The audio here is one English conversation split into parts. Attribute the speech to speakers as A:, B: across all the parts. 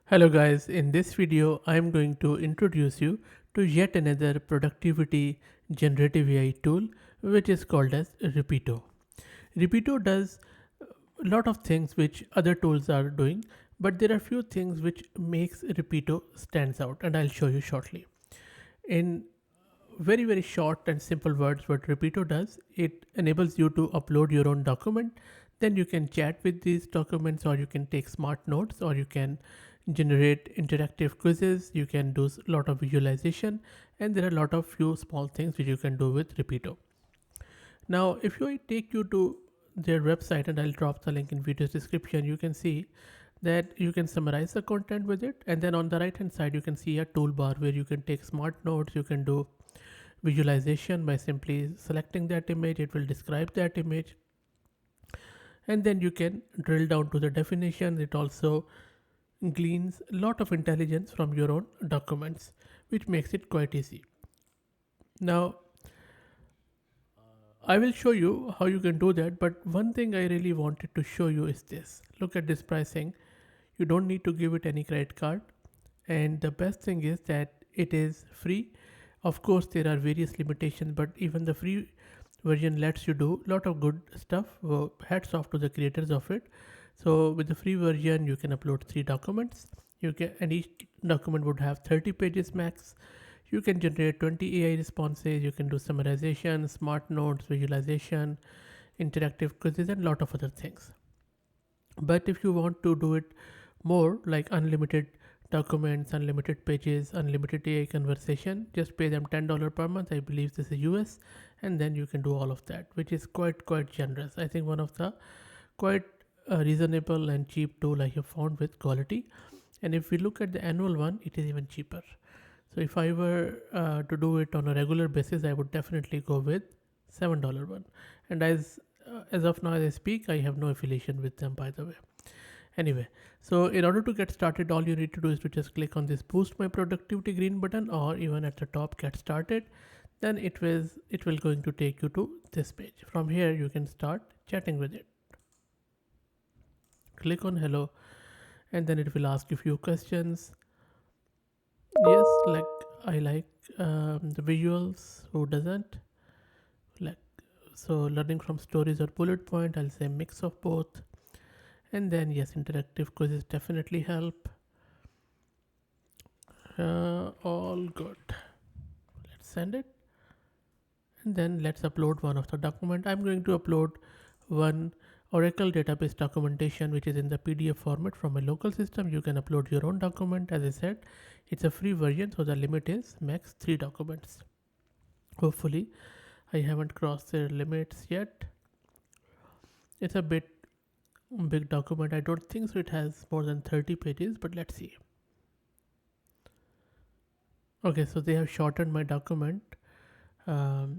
A: Hello guys, in this video I am going to introduce you to yet another productivity generative AI tool which is called as Repeato. Repeato does a lot of things which other tools are doing, but there are few things which makes Repeato stands out and I'll show you shortly. In very short and simple words, what Repeato does, it enables you to upload your own document. Then you can chat with these documents, or you can take smart notes, or you can generate interactive quizzes. You can do a lot of visualization, and there are a lot of few small things which you can do with Repeato. Now, if I take you to their website, and I'll drop the link in video's description, you can see that you can summarize the content with it, and then on the right hand side you can see a toolbar where you can take smart notes. You can do visualization by simply selecting that image. It will describe that image, and then you can drill down to the definition. It also gleans a lot of intelligence from your own documents, which makes it quite easy. Now I will show you how you can do that, but one thing I really wanted to show you is this. Look at this pricing. You don't need to give it any credit card, and the best thing is that it is free. Of course there are various limitations, but even the free version lets you do a lot of good stuff. Hats off to the creators of it. So with the free version you can upload 3 documents. You can, and each document would have 30 pages max. You can generate 20 AI responses. You can do summarization, smart notes, visualization, interactive quizzes, and a lot of other things. But if you want to do it more, like unlimited documents, unlimited pages, unlimited AI conversation, just pay them $10 per month. I believe this is US, and then you can do all of that, which is quite generous. I think one of the quite reasonable and cheap tool I have found with quality. And if we look at the annual one, it is even cheaper. So if I were to do it on a regular basis, I would definitely go with $7 one. And as of now as I speak, I have no affiliation with them, by the way. Anyway, so in order to get started, all you need to do is to just click on this boost my productivity green button, or even at the top get started. Then it will going to take you to this page. From here you can start chatting with it. Click on hello, and then it will ask you few questions. Yes, like I like the visuals. Who doesn't? Like, so learning from stories or bullet point, I'll say mix of both. And then yes, interactive quizzes definitely help. All good. Let's send it, and then let's upload one of the document. I'm going to upload one Oracle database documentation which is in the PDF format from a local system. You can upload your own document. As I said, it's a free version, so the limit is max 3 documents. Hopefully I haven't crossed their limits yet. It's a bit big document. I don't think so it has more than 30 pages, but let's see. Okay, so they have shortened my document,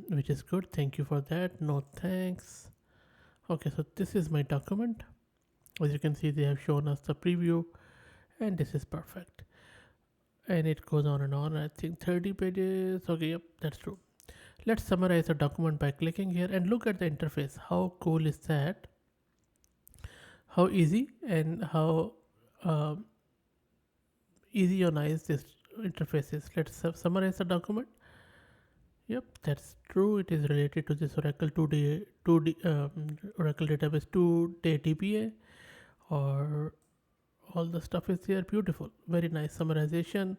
A: which is good. Thank you for that. No thanks. Okay, so this is my document. As you can see, they have shown us the preview, and this is perfect. And it goes on and on. I think 30 pages. Okay, yep, that's true. Let's summarize the document by clicking here and look at the interface. How cool is that? How easy and how uh, easy on eyes this interface is. Let's summarize the document. Yep, that's true. It is related to this Oracle 2D Oracle database 2-day DBA, or all the stuff is there. Beautiful, very nice summarization.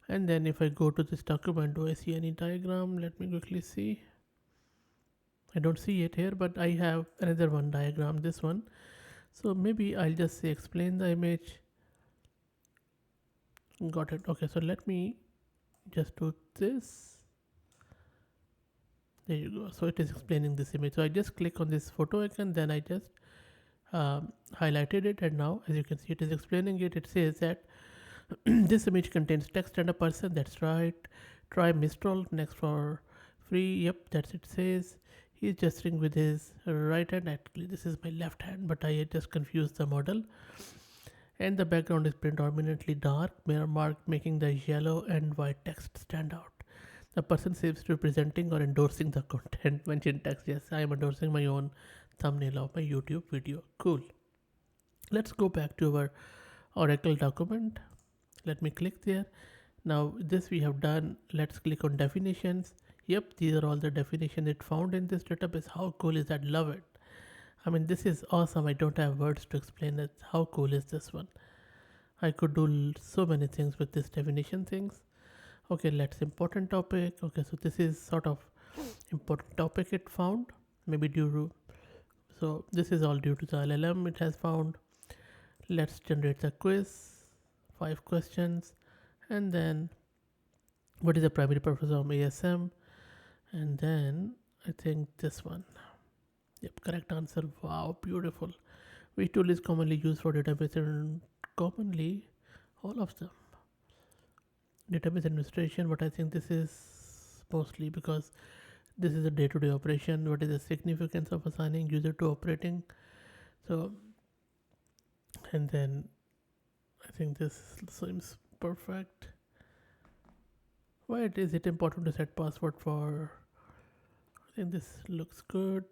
A: And then if I go to this document, do I see any diagram? Let me quickly see. I don't see it here, but I have another one diagram, this one. So maybe I'll just say explain the image. Got it. Okay, so let me just do this. There you go. So it is explaining this image. So I just click on this photo icon, then I just highlighted it, and now as you can see, it is explaining it. It says that this image contains text and a person. That's right. Try Mistral next for free. Yep, that's it. Says he's gesturing with his right hand. Actually, this is my left hand, but I just confused the model. And the background is predominantly dark, marked, making the yellow and white text stand out. The person seems to be presenting or endorsing the content mentioned text. Yes, I am endorsing my own thumbnail of my YouTube video. Cool. Let's go back to our Oracle document. Let me click there. Now this we have done. Let's click on definitions. Yep, these are all the definitions it found in this database. How cool is that? Love it. I mean, this is awesome. I don't have words to explain it. How cool is this one? I could do so many things with this definition things. Okay, let's important topic. Okay, so this is sort of important topic it found. Maybe due to, so this is all due to the LLM it has found. Let's generate the quiz, 5 questions, and then what is the primary purpose of ASM, and then I think this one. Yep, correct answer. Wow, beautiful. Which tool is commonly used for database and commonly all of them. Database administration, but I think this is mostly because this is a day-to-day operation. What is the significance of assigning user to operating? So, and then I think this seems perfect. Why is it important to set password for? I think this looks good.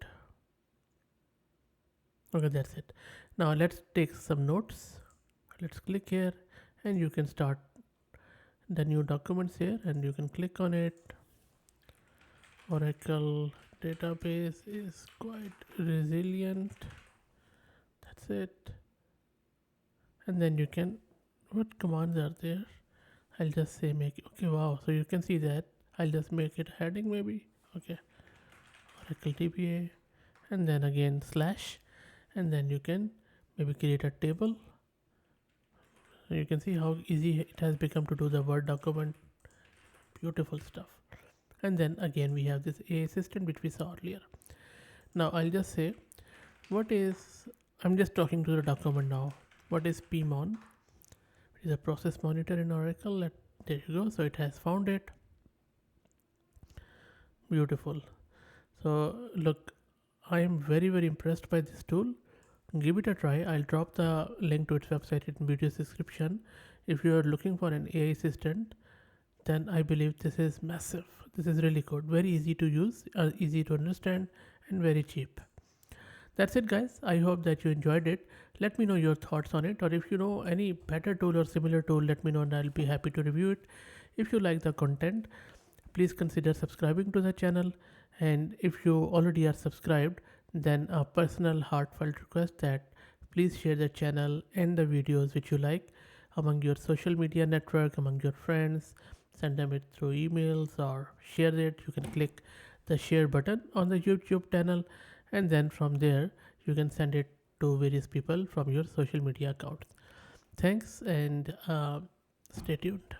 A: Okay, that's it. Now let's take some notes. Let's click here, and you can start the new documents here, and you can click on it. Oracle database is quite resilient. That's it. And then you can, what commands are there? I'll just say make, okay, wow. So you can see that. I'll just make it heading maybe. Okay. Oracle DBA, and then again slash, and then you can maybe create a table. So you can see how easy it has become to do the Word document. Beautiful stuff. And then again we have this AI assistant which we saw earlier. Now I'll just say what is, I'm just talking to the document now. What is PMON? It is a process monitor in Oracle. There you go. So it has found it. Beautiful. So look, I am very impressed by this tool. Give it a try. I'll drop the link to its website in video's description. If you are looking for an AI assistant, then I believe this is massive. This is really good. Very easy to use, easy to understand, and very cheap. That's it, guys. I hope that you enjoyed it. Let me know your thoughts on it, or if you know any better tool or similar tool, let me know and I'll be happy to review it. If you like the content, please consider subscribing to the channel. And if you already are subscribed, then a personal heartfelt request that please share the channel and the videos which you like among your social media network, among your friends. Send them it through emails or share it. You can click the share button on the YouTube channel, and then from there you can send it to various people from your social media accounts. Thanks, and stay tuned.